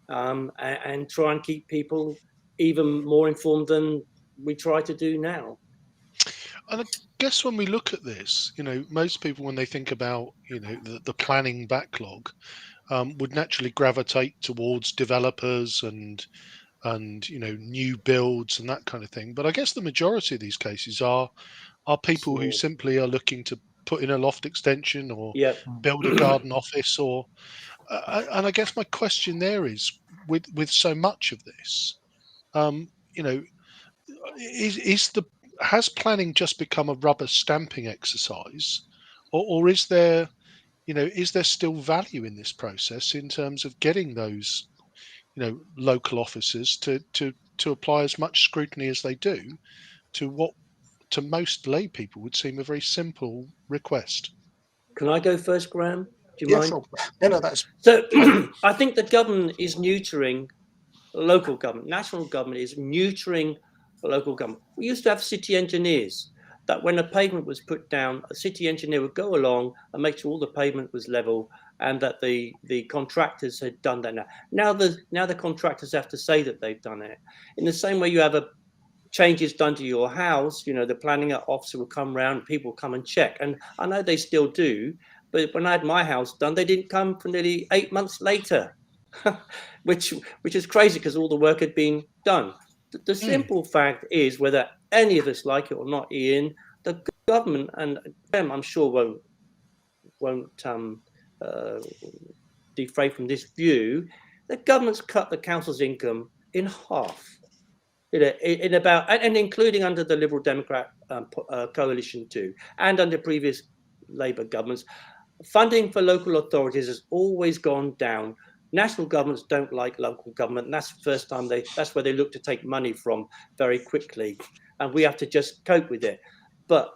and try and keep people even more informed than we try to do now. And I guess when we look at this, you know, most people, when they think about, you know, the planning backlog, would naturally gravitate towards developers and you know, new builds and that kind of thing. But I guess the majority of these cases are people who simply are looking to put in a loft extension or build a garden office, or and I guess my question there is, with so much of this, you know, has planning just become a rubber stamping exercise, or is there, you know, is there still value in this process in terms of getting those, you know, local officers to apply as much scrutiny as they do to what to most lay people would seem a very simple request? Can I go first, Graham? Do you mind? Sure. No, that's so. I think the government is neutering local government. National government is neutering local government. We used to have city engineers that when a pavement was put down, a city engineer would go along and make sure all the pavement was level, and that the contractors had done that. Now the contractors have to say that they've done it. In the same way you have changes done to your house, you know, the planning officer will come around, people come and check. And I know they still do, but when I had my house done, they didn't come for nearly 8 months later, which is crazy because all the work had been done. The simple fact is, whether any of us like it or not, Ian, the government, and I'm sure won't defray from this view, the government's cut the council's income in half. In about, and including under the Liberal Democrat coalition too, and under previous Labour governments, funding for local authorities has always gone down. National governments don't like local government, and that's the first time that's where they look to take money from very quickly, and we have to just cope with it. But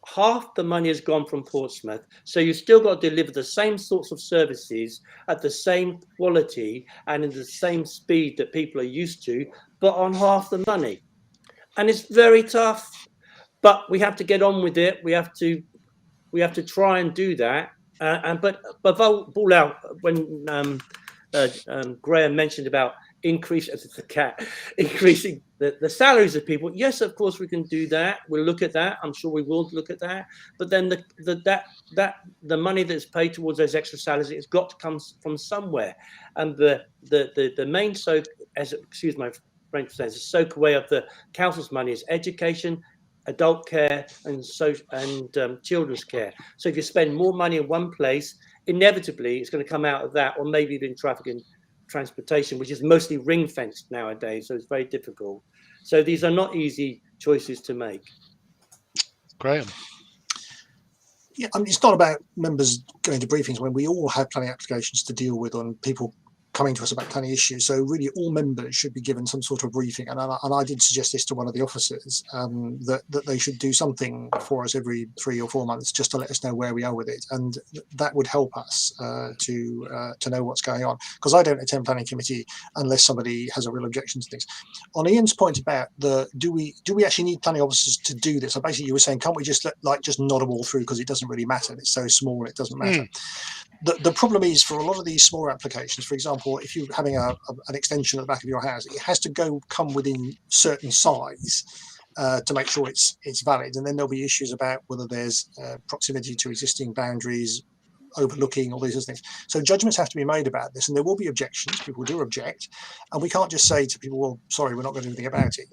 half the money has gone from Portsmouth, so you've still got to deliver the same sorts of services at the same quality and in the same speed that people are used to, but on half the money. And it's very tough, but we have to get on with it. We have to try and do that. But ball out when Graham mentioned about increasing the salaries of people. Yes, of course we can do that. We'll look at that. I'm sure we will look at that. But then the money that's paid towards those extra salaries, it's got to come from somewhere. And the main soak, excuse my French saying, the soak away of the council's money is education, adult care, and children's care. So if you spend more money in one place, inevitably it's going to come out of that, or maybe even traffic and transportation, which is mostly ring fenced nowadays, so it's very difficult. So these are not easy choices to make. Graham. Yeah, I mean, it's not about members going to briefings when we all have planning applications to deal with on people coming to us about planning issues. So really all members should be given some sort of briefing. And I did suggest this to one of the officers, that they should do something for us every 3 or 4 months just to let us know where we are with it. And that would help us to know what's going on. Because I don't attend planning committee unless somebody has a real objection to things. On Ian's point about do we actually need planning officers to do this? So basically you were saying, can't we just just nod them all through because it doesn't really matter. It's so small, it doesn't matter. The problem is for a lot of these smaller applications, for example, if you're having an extension at the back of your house, it has to come within certain size to make sure it's valid. And then there'll be issues about whether there's proximity to existing boundaries, overlooking all these things. So judgments have to be made about this, and there will be objections. People do object, and we can't just say to people, well, sorry, we're not going to do anything about it.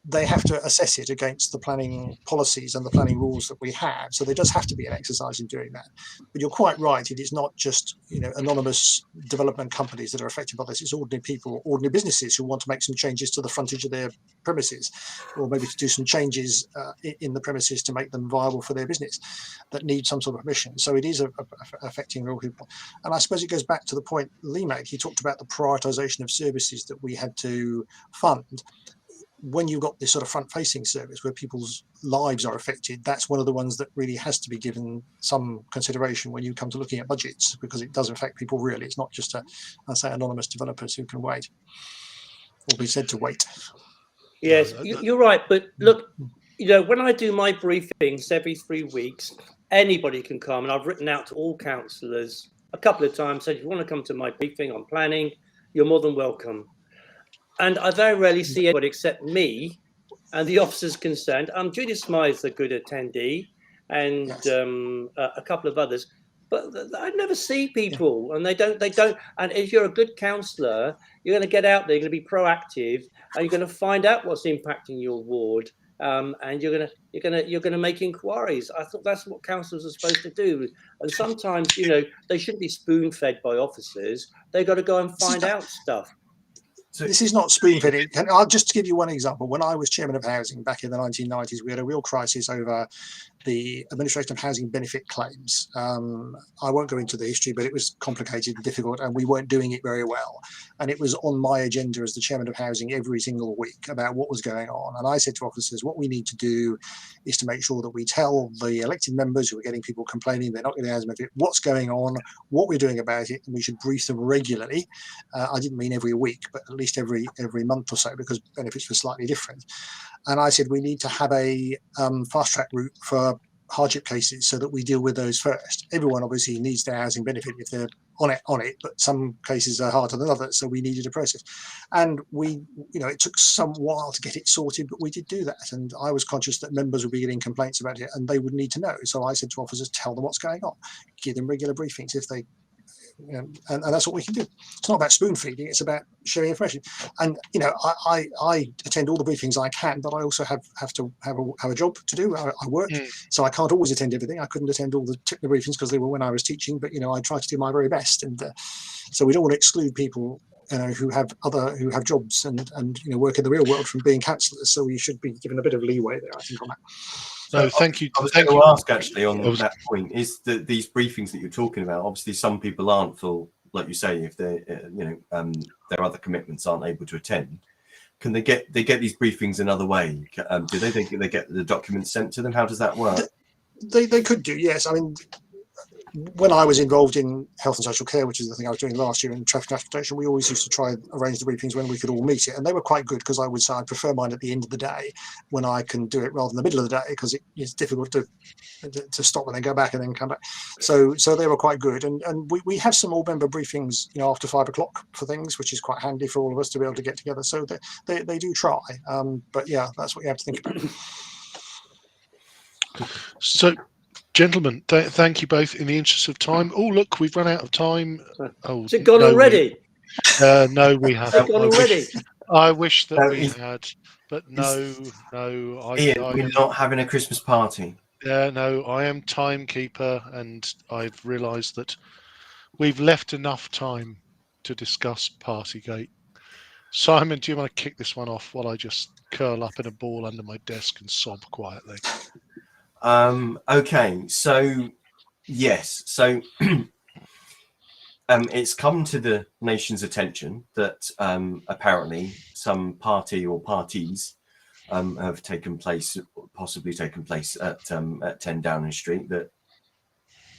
They have to assess it against the planning policies and the planning rules that we have. So there does have to be an exercise in doing that. But you're quite right, it is not just anonymous development companies that are affected by this. It's ordinary people, ordinary businesses who want to make some changes to the frontage of their premises, or maybe to do some changes in the premises to make them viable for their business, that need some sort of permission. So it is affecting real people. And I suppose it goes back to the point Lee made. He talked about the prioritisation of services that we had to fund. When you've got this sort of front-facing service where people's lives are affected, that's one of the ones that really has to be given some consideration when you come to looking at budgets, because it does affect people really. It's not just anonymous developers who can wait or be said to wait. Yes, you're right. But look, when I do my briefings every 3 weeks, anybody can come, and I've written out to all councillors a couple of times, said if you want to come to my briefing on planning, you're more than welcome. And I very rarely see anybody except me and the officers concerned. Judith Smythe's a good attendee, and a couple of others, but I never see people, and they don't. And if you're a good councillor, you're going to get out there, you're going to be proactive, and you're going to find out what's impacting your ward. And you're gonna make inquiries. I thought that's what councillors are supposed to do. And sometimes, they shouldn't be spoon-fed by officers. They got to go and find out stuff. So this is not spoon-fed. I'll just give you one example. When I was chairman of housing back in the 1990s, we had a real crisis over the administration of housing benefit claims. I won't go into the history, but it was complicated and difficult, and we weren't doing it very well. And it was on my agenda as the chairman of housing every single week about what was going on. And I said to officers, what we need to do is to make sure that we tell the elected members who are getting people complaining they're not getting housing benefit what's going on, what we're doing about it, and we should brief them regularly. I didn't mean every week, but at least every month or so, because benefits were slightly different. And I said we need to have a fast track route for hardship cases so that we deal with those first. Everyone obviously needs their housing benefit if they're on it, but some cases are harder than others, so we needed a process. And it took some while to get it sorted, but we did do that. And I was conscious that members would be getting complaints about it and they would need to know. So I said to officers, tell them what's going on, give them regular briefings if they and that's what we can do. It's not about spoon feeding, it's about sharing information. And I attend all the briefings I can, but I also have to have a job to do. I work, so I can't always attend everything. I couldn't attend all the Tipner briefings because they were when I was teaching, but I try to do my very best. And so we don't want to exclude people who have jobs and work in the real world from being councillors. So we should be given a bit of leeway there, I think, on that. No, thank you. I was going to ask actually on that point, is that these briefings that you're talking about, obviously some people aren't full, like you say, if they their other commitments aren't able to attend. Can they get these briefings another way? Do they get the documents sent to them? How does that work? They could do, yes. I mean, when I was involved in health and social care, which is the thing I was doing last year in traffic transportation, we always used to try and arrange the briefings when we could all meet it. And they were quite good, because I would say I prefer mine at the end of the day when I can do it rather than the middle of the day, because it's difficult to stop and then go back and then come back. So they were quite good. And we have some all member briefings, after 5 o'clock for things, which is quite handy for all of us to be able to get together. So they do try. But yeah, that's what you have to think about. So, gentlemen, thank you both. In the interest of time, oh look, we've run out of time. Oh, Is it gone already? No, we haven't. It's gone already. I wish that No, we had, but no. Ian, we're not having a Christmas party. No, I am timekeeper, and I've realised that we've left enough time to discuss Partygate. Simon, do you want to kick this one off while I just curl up in a ball under my desk and sob quietly? Okay, so yes, so it's come to the nation's attention that apparently some party or parties have possibly taken place at 10 Downing Street, that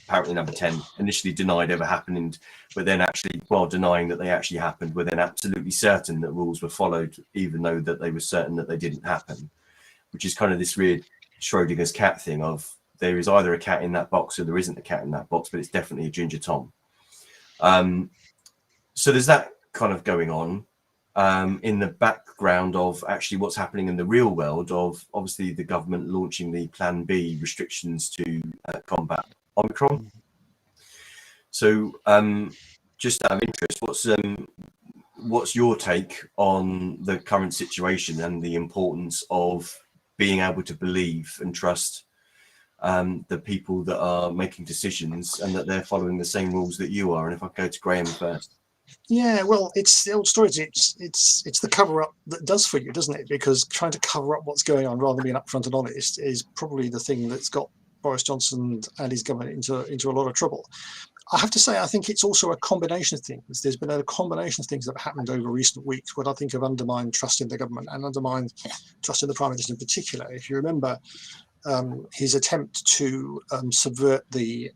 apparently number 10 initially denied ever happening, but then actually, while denying that they actually happened, were then absolutely certain that rules were followed, even though that they were certain that they didn't happen, which is kind of this weird Schrodinger's cat thing of there is either a cat in that box or there isn't a cat in that box, but it's definitely a Ginger Tom. So there's that kind of going on in the background of actually what's happening in the real world of obviously the government launching the Plan B restrictions to combat Omicron. So just out of interest, what's your take on the current situation and the importance of being able to believe and trust the people that are making decisions and that they're following the same rules that you are? And if I go to Graham first. Yeah, well, it's the old story. It's the cover up that does for you, doesn't it? Because trying to cover up what's going on rather than being upfront and honest is probably the thing that's got Boris Johnson and his government into a lot of trouble. I have to say, I think it's also a combination of things. There's been a combination of things that have happened over recent weeks, what I think have undermined trust in the government and undermined trust in the Prime Minister in particular. If you remember his attempt to subvert the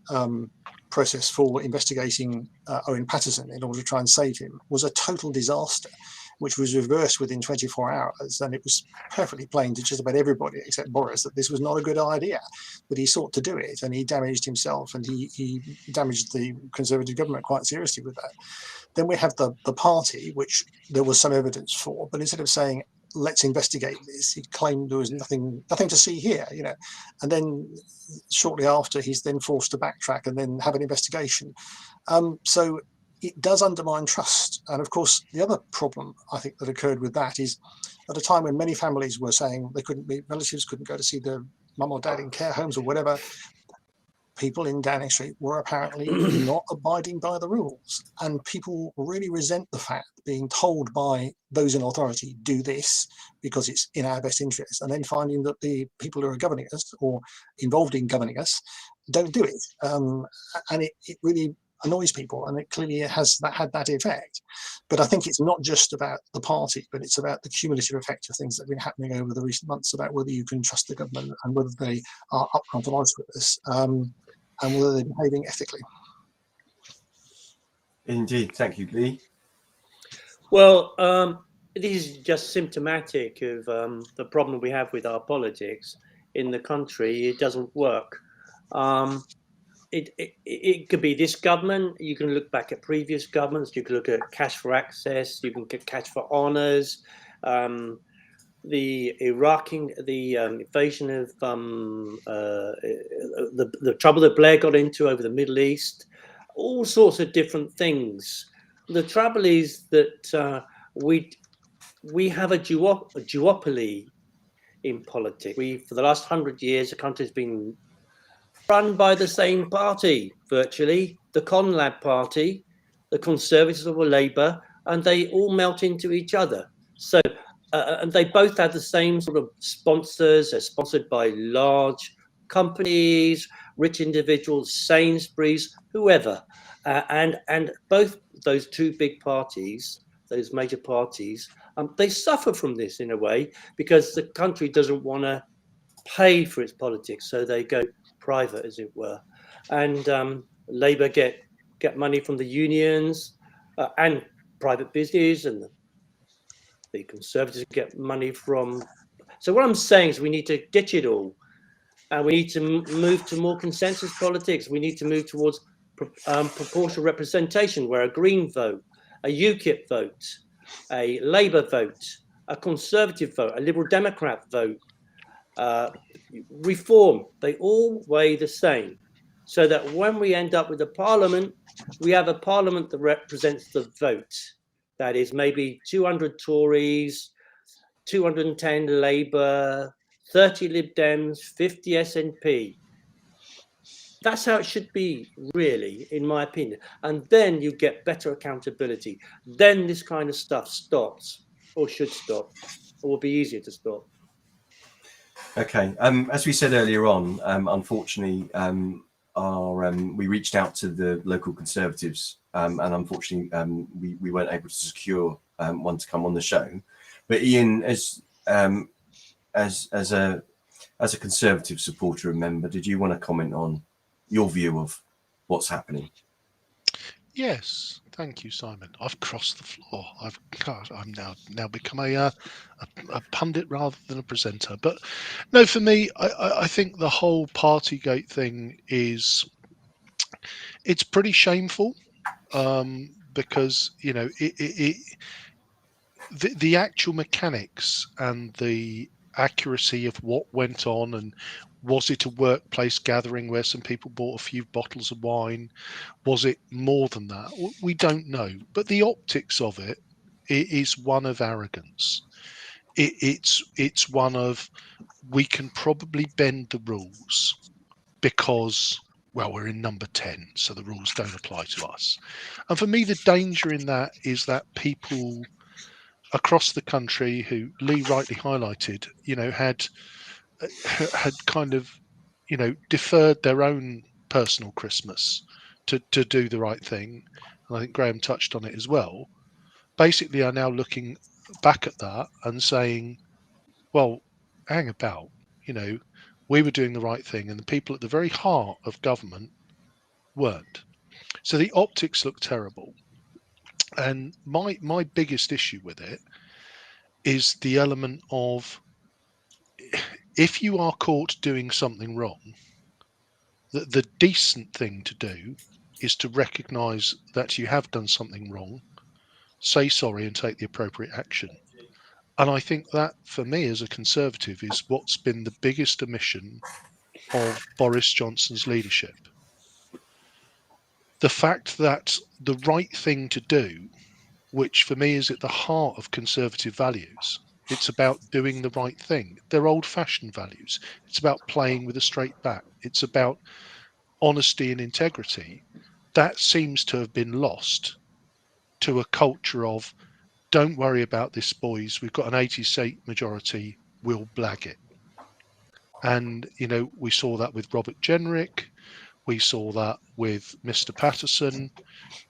process for investigating Owen Paterson in order to try and save him was a total disaster, which was reversed within 24 hours. And it was perfectly plain to just about everybody except Boris that this was not a good idea. But he sought to do it, and he damaged himself, and he damaged the Conservative government quite seriously with that. Then we have the party, which there was some evidence for, but instead of saying, let's investigate this, he claimed there was nothing to see here, and then shortly after he's then forced to backtrack and then have an investigation. So it does undermine trust. And of course, the other problem I think that occurred with that is at a time when many families were saying relatives couldn't go to see their mum or dad in care homes or whatever, people in Downing Street were apparently not abiding by the rules. And people really resent the fact being told by those in authority, do this because it's in our best interest, and then finding that the people who are governing us or involved in governing us don't do it. And it really annoys people, and it clearly has had that effect. But I think it's not just about the party, but it's about the cumulative effect of things that have been happening over the recent months about whether you can trust the government and whether they are upfront and honest with us. And whether they're behaving ethically. Indeed, thank you, Lee. Well, it is just symptomatic of the problem we have with our politics in the country. It doesn't work. It could be this government. You can look back at previous governments. You can look at cash for access. You can get cash for honours. The invasion of the trouble that Blair got into over the Middle East, all sorts of different things. The trouble is that we have a duopoly in politics. For the last 100 years, the country's been run by the same party, virtually, the Conlad Party, the Conservatives or Labour, and they all melt into each other. So. And they both have the same sort of sponsors. They're sponsored by large companies, rich individuals, Sainsbury's, whoever. And both those two big parties, those major parties, they suffer from this in a way because the country doesn't want to pay for its politics. So they go private, as it were. And Labour get money from the unions and private business, and the Conservatives get money from. So what I'm saying is we need to ditch it all, and we need to move to more consensus politics. We need to move towards proportional representation, where a Green vote, a UKIP vote, a Labour vote, a Conservative vote, a Liberal Democrat vote, reform, they all weigh the same. So that when we end up with a parliament, we have a parliament that represents the vote. That is maybe 200 Tories, 210 Labour, 30 Lib Dems, 50 SNP. That's how it should be, really, in my opinion. And then you get better accountability. Then this kind of stuff stops, or should stop, or will be easier to stop. Okay. As we said earlier on, unfortunately, we reached out to the local Conservatives, and unfortunately, we weren't able to secure one to come on the show. But Ian, as a Conservative supporter and member, did you want to comment on your view of what's happening? Yes, thank you, Simon. I've crossed the floor. I'm now become a pundit rather than a presenter. But no, for me, I think the whole Partygate thing it's pretty shameful, because the actual mechanics and the accuracy of what went on, and was it a workplace gathering where some people bought a few bottles of wine? Was it more than that? We don't know. But the optics of it is one of arrogance. It's one of, we can probably bend the rules because, well, we're in number 10, so the rules don't apply to us. And for me, the danger in that is that people across the country, who Lee rightly highlighted, had kind of, deferred their own personal Christmas to do the right thing. And I think Graham touched on it as well. Basically, are now looking back at that and saying, well, hang about, we were doing the right thing, and the people at the very heart of government weren't. So the optics look terrible. And my biggest issue with it is the element of, if you are caught doing something wrong, the decent thing to do is to recognise that you have done something wrong, say sorry, and take the appropriate action. And I think that, for me as a Conservative, is what's been the biggest omission of Boris Johnson's leadership. The fact that the right thing to do, which for me is at the heart of Conservative values, it's about doing the right thing. They're old-fashioned values. It's about playing with a straight bat. It's about honesty and integrity. That seems to have been lost to a culture of, don't worry about this, boys. We've got an 80-seat majority. We'll blag it. And, we saw that with Robert Jenrick. We saw that with Mr. Patterson.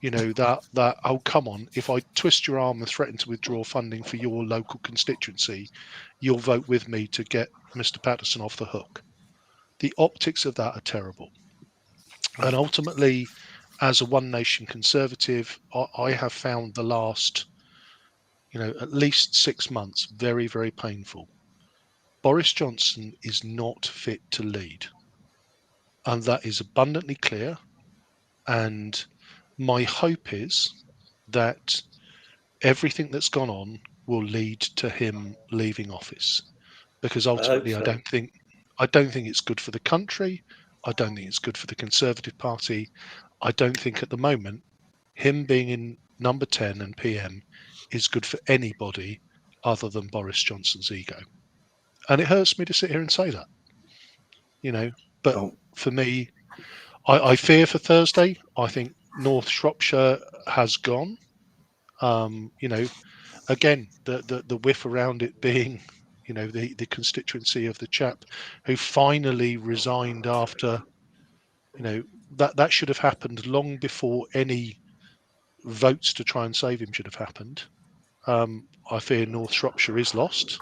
That, oh, come on, if I twist your arm and threaten to withdraw funding for your local constituency, you'll vote with me to get Mr. Patterson off the hook. The optics of that are terrible. And ultimately, as a One Nation Conservative, I have found the last, at least 6 months very, very painful. Boris Johnson is not fit to lead. And that is abundantly clear. And my hope is that everything that's gone on will lead to him leaving office, because ultimately I don't think it's good for the country. I don't think it's good for the Conservative Party. I don't think at the moment him being in number 10 and PM is good for anybody other than Boris Johnson's ego. And it hurts me to sit here and say that, but for me, I fear for Thursday. I think North Shropshire has gone. Again, the whiff around it being, the constituency of the chap who finally resigned after, that should have happened long before any votes to try and save him should have happened. I fear North Shropshire is lost.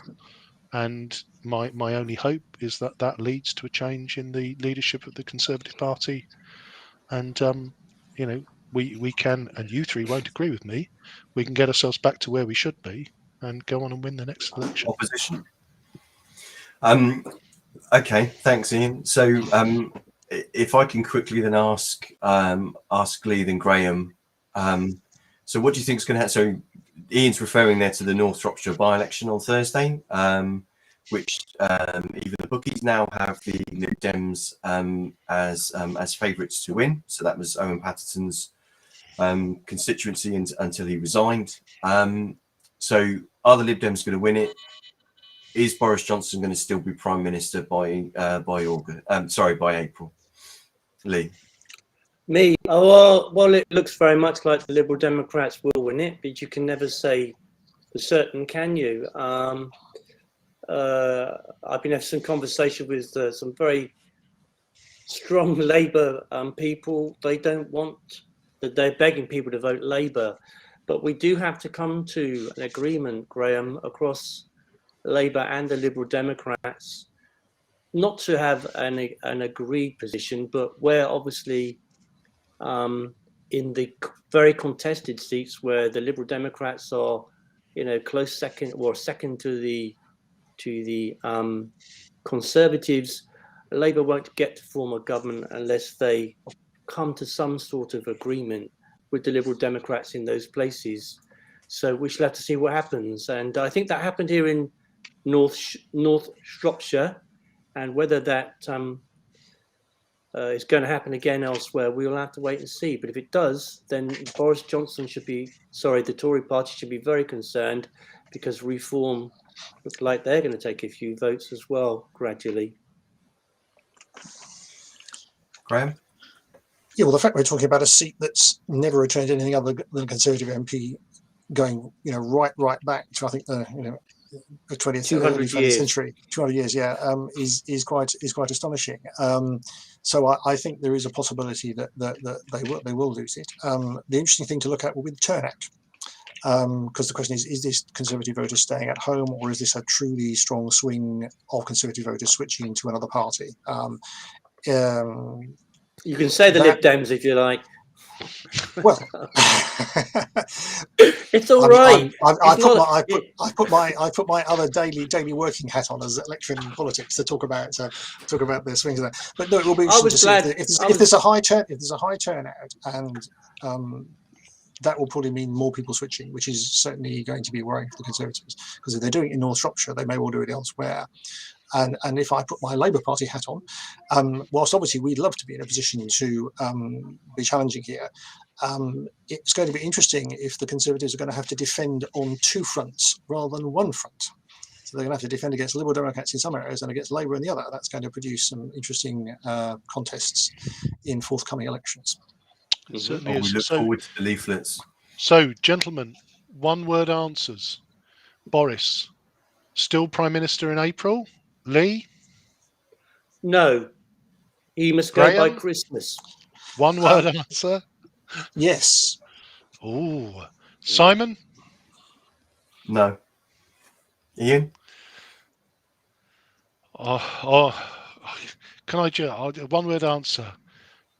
And my only hope is that that leads to a change in the leadership of the Conservative Party. And, you know, we can, and you three won't agree with me, we can get ourselves back to where we should be and go on and win the next election. Opposition. Okay, thanks, Ian. So if I can quickly then ask Lee, then Graham. So what do you think is going to happen? So Ian's referring there to the North Shropshire by-election on Thursday, which even the bookies now have the Lib Dems as favourites to win. So that was Owen Patterson's constituency until he resigned. So are the Lib Dems going to win it? Is Boris Johnson going to still be Prime Minister by April? Lee. Me? Oh, well, it looks very much like the Liberal Democrats will win it, but you can never say for certain, can you? I've been having some conversation with some very strong Labour people. They don't want that. They're begging people to vote Labour, but we do have to come to an agreement, Graham, across Labour and the Liberal Democrats, not to have an agreed position, but where obviously in the very contested seats where the Liberal Democrats are, close second or second to the Conservatives, Labour won't get to form a government unless they come to some sort of agreement with the Liberal Democrats in those places. So we shall have to see what happens. And I think that happened here in North Shropshire, and whether that is going to happen again elsewhere, we'll have to wait and see. But if it does, then the Tory party should be very concerned, because Reform look like they're going to take a few votes as well gradually. Graham? Yeah, well, the fact we're talking about a seat that's never returned anything other than a Conservative MP, going, right back to, I think, the 20th century, 200 years, is quite astonishing. So I think there is a possibility that they will lose it. The interesting thing to look at will be the turnout, because the question is this Conservative voters staying at home, or is this a truly strong swing of Conservative voters switching to another party? You can say the Lib Dems if you like. Well, it's all right. I put my other daily working hat on as election politics to talk about the swings of that. But no, it will be interesting to see if there's a high turnout, and that will probably mean more people switching, which is certainly going to be worrying for the Conservatives, because if they're doing it in North Shropshire, they may well do it elsewhere. And if I put my Labour Party hat on, whilst obviously we'd love to be in a position to be challenging here, it's going to be interesting if the Conservatives are going to have to defend on two fronts rather than one front. So they're going to have to defend against Liberal Democrats in some areas and against Labour in the other. That's going to produce some interesting contests in forthcoming elections. It certainly is. We look forward to the leaflets. So, gentlemen, one-word answers. Boris, still Prime Minister in April? Lee? No. He must go by Christmas. One-word answer? Yes. Oh. Simon? No. Ian? Can I just... one-word answer.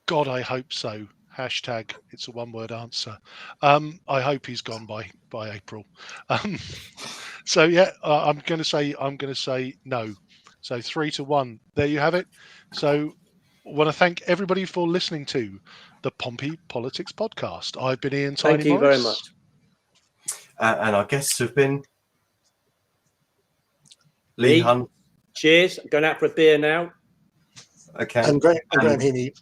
God, I hope so. Hashtag, it's a one-word answer. I hope he's gone by April. So yeah, I'm going to say no. So 3-1. There you have it. So I want to thank everybody for listening to the Pompey Politics Podcast. I've been Ian Tiny Thank you Morris. very much. And our guests have been Lee Hunt. Cheers. I'm going out for a beer now. Okay. And Graham Heaney.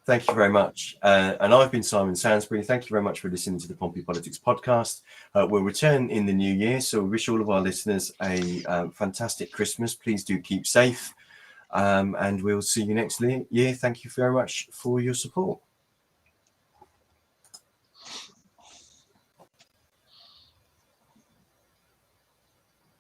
Thank you very much. And I've been Simon Sainsbury. Thank you very much for listening to the Pompey Politics Podcast. We'll return in the new year, so we wish all of our listeners a fantastic Christmas. Please do keep safe, and we'll see you next year. Thank you very much for your support.